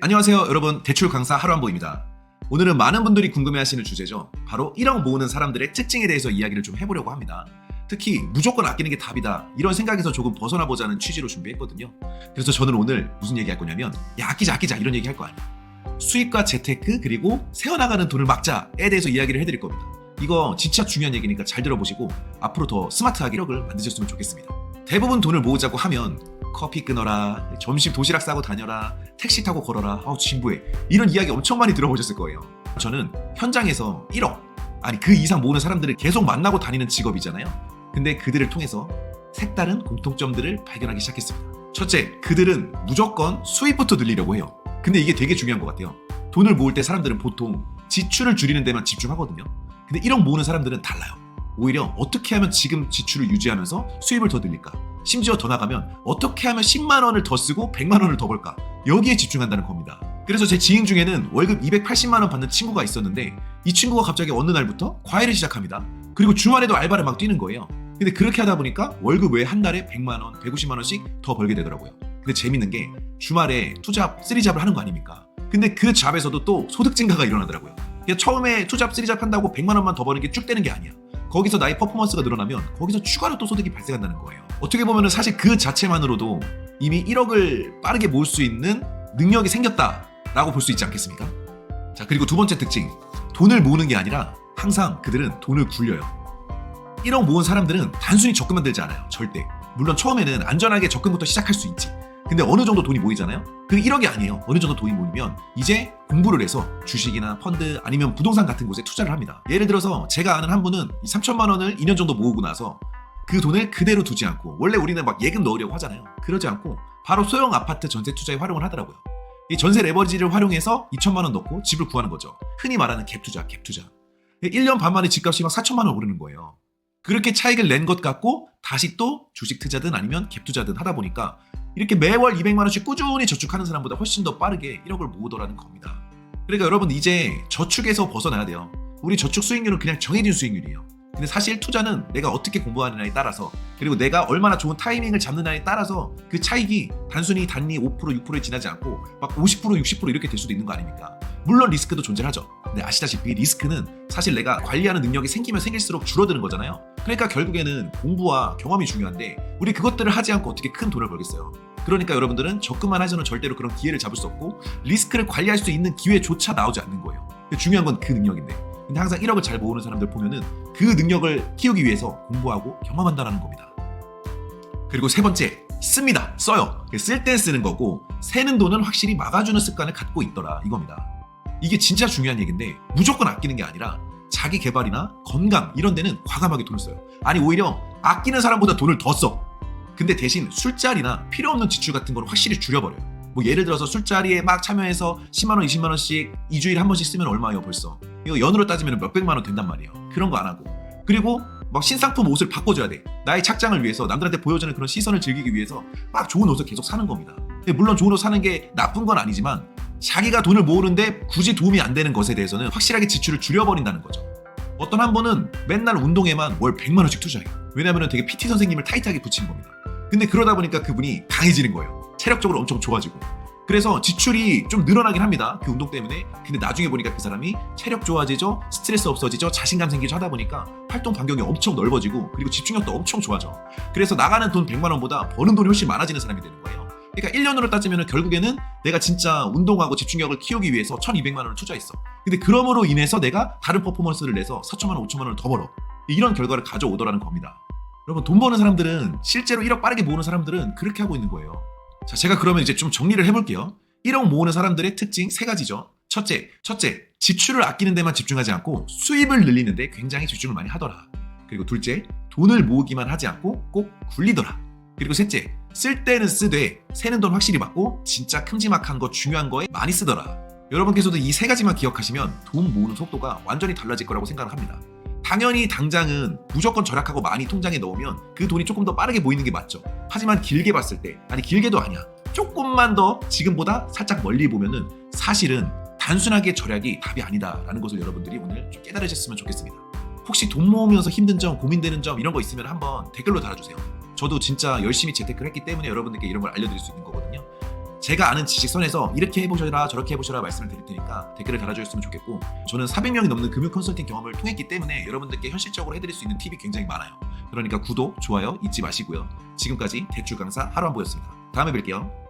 안녕하세요 여러분, 대출 강사 하루한보입니다. 오늘은 많은 분들이 궁금해하시는 주제죠. 바로 1억 모으는 사람들의 특징에 대해서 이야기를 좀 해보려고 합니다. 특히 무조건 아끼는 게 답이다 이런 생각에서 조금 벗어나보자는 취지로 준비했거든요. 그래서 저는 오늘 무슨 얘기할 거냐면 아끼자 이런 얘기 할 거 아니에요. 수입과 재테크 그리고 새어나가는 돈을 막자에 대해서 이야기를 해드릴 겁니다. 이거 진짜 중요한 얘기니까 잘 들어보시고 앞으로 더 스마트하게 1억을 만드셨으면 좋겠습니다. 대부분 돈을 모으자고 하면 커피 끊어라, 점심 도시락 싸고 다녀라, 택시 타고 걸어라, 진부해, 이런 이야기 엄청 많이 들어보셨을 거예요. 저는 현장에서 1억 아니 그 이상 모으는 사람들을 계속 만나고 다니는 직업이잖아요. 근데 그들을 통해서 색다른 공통점들을 발견하기 시작했습니다. 첫째, 그들은 무조건 수입부터 늘리려고 해요. 근데 이게 되게 중요한 것 같아요. 돈을 모을 때 사람들은 보통 지출을 줄이는 데만 집중하거든요. 근데 1억 모으는 사람들은 달라요. 오히려 어떻게 하면 지금 지출을 유지하면서 수입을 더 늘릴까? 심지어 더 나가면 어떻게 하면 10만 원을 더 쓰고 100만 원을 더 벌까? 여기에 집중한다는 겁니다. 그래서 제 지인 중에는 월급 280만 원 받는 친구가 있었는데 이 친구가 갑자기 어느 날부터 과외를 시작합니다. 그리고 주말에도 알바를 막 뛰는 거예요. 근데 그렇게 하다 보니까 월급 외에 한 달에 100만 원, 150만 원씩 더 벌게 되더라고요. 근데 재밌는 게 주말에 투잡, 쓰리잡을 하는 거 아닙니까? 근데 그 잡에서도 또 소득 증가가 일어나더라고요. 그냥 처음에 투잡, 쓰리잡 한다고 100만 원만 더 버는 게 쭉 되는 게 아니야. 거기서 나의 퍼포먼스가 늘어나면 거기서 추가로 또 소득이 발생한다는 거예요. 어떻게 보면 사실 그 자체만으로도 이미 1억을 빠르게 모을 수 있는 능력이 생겼다라고 볼 수 있지 않겠습니까? 자, 그리고 두 번째 특징, 돈을 모으는 게 아니라 항상 그들은 돈을 굴려요. 1억 모은 사람들은 단순히 적금만 들지 않아요. 절대. 물론 처음에는 안전하게 적금부터 시작할 수 있지. 근데 어느 정도 돈이 모이잖아요? 그 1억이 아니에요. 어느 정도 돈이 모이면 이제 공부를 해서 주식이나 펀드 아니면 부동산 같은 곳에 투자를 합니다. 예를 들어서 제가 아는 한 분은 3천만 원을 2년 정도 모으고 나서 그 돈을 그대로 두지 않고, 원래 우리는 막 예금 넣으려고 하잖아요. 그러지 않고 바로 소형 아파트 전세 투자에 활용을 하더라고요. 이 전세 레버리지를 활용해서 2천만 원 넣고 집을 구하는 거죠. 흔히 말하는 갭 투자. 1년 반 만에 집값이 막 4천만 원 오르는 거예요. 그렇게 차익을 낸 것 같고 다시 또 주식 투자든 아니면 갭 투자든 하다 보니까 이렇게 매월 200만 원씩 꾸준히 저축하는 사람보다 훨씬 더 빠르게 1억을 모으더라는 겁니다. 그러니까 여러분, 이제 저축에서 벗어나야 돼요. 우리 저축 수익률은 그냥 정해진 수익률이에요. 근데 사실 투자는 내가 어떻게 공부하느냐에 따라서, 그리고 내가 얼마나 좋은 타이밍을 잡느냐에 따라서 그 차익이 단순히 단위 5%, 6%에 지나지 않고 막 50%, 60% 이렇게 될 수도 있는 거 아닙니까? 물론 리스크도 존재하죠. 근데 아시다시피 리스크는 사실 내가 관리하는 능력이 생기면 생길수록 줄어드는 거잖아요. 그러니까 결국에는 공부와 경험이 중요한데 우리 그것들을 하지 않고 어떻게 큰 돈을 벌겠어요. 그러니까 여러분들은 적금만 해서는 절대로 그런 기회를 잡을 수 없고 리스크를 관리할 수 있는 기회조차 나오지 않는 거예요. 중요한 건 그 능력인데, 근데 항상 1억을 잘 모으는 사람들 보면은 그 능력을 키우기 위해서 공부하고 경험한다는 겁니다. 그리고 세 번째, 씁니다. 써요. 쓸 때 쓰는 거고 새는 돈은 확실히 막아주는 습관을 갖고 있더라, 이겁니다. 이게 진짜 중요한 얘기인데 무조건 아끼는 게 아니라 자기 개발이나 건강 이런 데는 과감하게 돈을 써요. 아니 오히려 아끼는 사람보다 돈을 더 써. 근데 대신 술자리나 필요 없는 지출 같은 걸 확실히 줄여버려요. 뭐 예를 들어서 술자리에 막 참여해서 10만 원, 20만 원씩 2주일에 한 번씩 쓰면 얼마예요 벌써? 이거 연으로 따지면 몇백만 원 된단 말이에요. 그런 거 안 하고. 그리고 막 신상품 옷을 바꿔줘야 돼. 나의 착장을 위해서, 남들한테 보여주는 그런 시선을 즐기기 위해서 막 좋은 옷을 계속 사는 겁니다. 근데 물론 좋은 옷 사는 게 나쁜 건 아니지만 자기가 돈을 모으는데 굳이 도움이 안 되는 것에 대해서는 확실하게 지출을 줄여버린다는 거죠. 어떤 한 분은 맨날 운동에만 월 100만 원씩 투자해요. 왜냐면 되게 PT 선생님을 타이트하게 붙이는 겁니다. 근데 그러다 보니까 그분이 강해지는 거예요. 체력적으로 엄청 좋아지고. 그래서 지출이 좀 늘어나긴 합니다. 그 운동 때문에. 근데 나중에 보니까 그 사람이 체력 좋아지죠, 스트레스 없어지죠, 자신감 생기죠 하다 보니까 활동 반경이 엄청 넓어지고 그리고 집중력도 엄청 좋아져. 그래서 나가는 돈 100만 원보다 버는 돈이 훨씬 많아지는 사람이 되는 거예요. 그러니까 1년으로 따지면 결국에는 내가 진짜 운동하고 집중력을 키우기 위해서 1200만 원을 투자했어. 근데 그럼으로 인해서 내가 다른 퍼포먼스를 내서 4천만 원, 5천만 원을 더 벌어. 이런 결과를 가져오더라는 겁니다. 여러분, 돈 버는 사람들은, 실제로 1억 빠르게 모으는 사람들은 그렇게 하고 있는 거예요. 자, 제가 그러면 이제 좀 정리를 해볼게요. 1억 모으는 사람들의 특징 3가지죠. 첫째, 지출을 아끼는 데만 집중하지 않고 수입을 늘리는 데 굉장히 집중을 많이 하더라. 그리고 둘째, 돈을 모으기만 하지 않고 꼭 굴리더라. 그리고 셋째, 쓸 때는 쓰되 새는 돈 확실히 받고 진짜 큼지막한 거, 중요한 거에 많이 쓰더라. 여러분께서도 이 3가지만 기억하시면 돈 모으는 속도가 완전히 달라질 거라고 생각을 합니다. 당연히 당장은 무조건 절약하고 많이 통장에 넣으면 그 돈이 조금 더 빠르게 모이는 게 맞죠. 하지만 길게 봤을 때, 아니 길게도 아니야, 조금만 더 지금보다 살짝 멀리 보면은 사실은 단순하게 절약이 답이 아니다라는 것을 여러분들이 오늘 좀 깨달으셨으면 좋겠습니다. 혹시 돈 모으면서 힘든 점, 고민되는 점 이런 거 있으면 한번 댓글로 달아주세요. 저도 진짜 열심히 재테크를 했기 때문에 여러분들께 이런 걸 알려드릴 수 있는 거거든요. 제가 아는 지식선에서 이렇게 해보셔라 저렇게 해보셔라 말씀을 드릴 테니까 댓글을 달아주셨으면 좋겠고, 저는 400명이 넘는 금융 컨설팅 경험을 통했기 때문에 여러분들께 현실적으로 해드릴 수 있는 팁이 굉장히 많아요. 그러니까 구독, 좋아요 잊지 마시고요. 지금까지 대출 강사 하루한보였습니다. 다음에 뵐게요.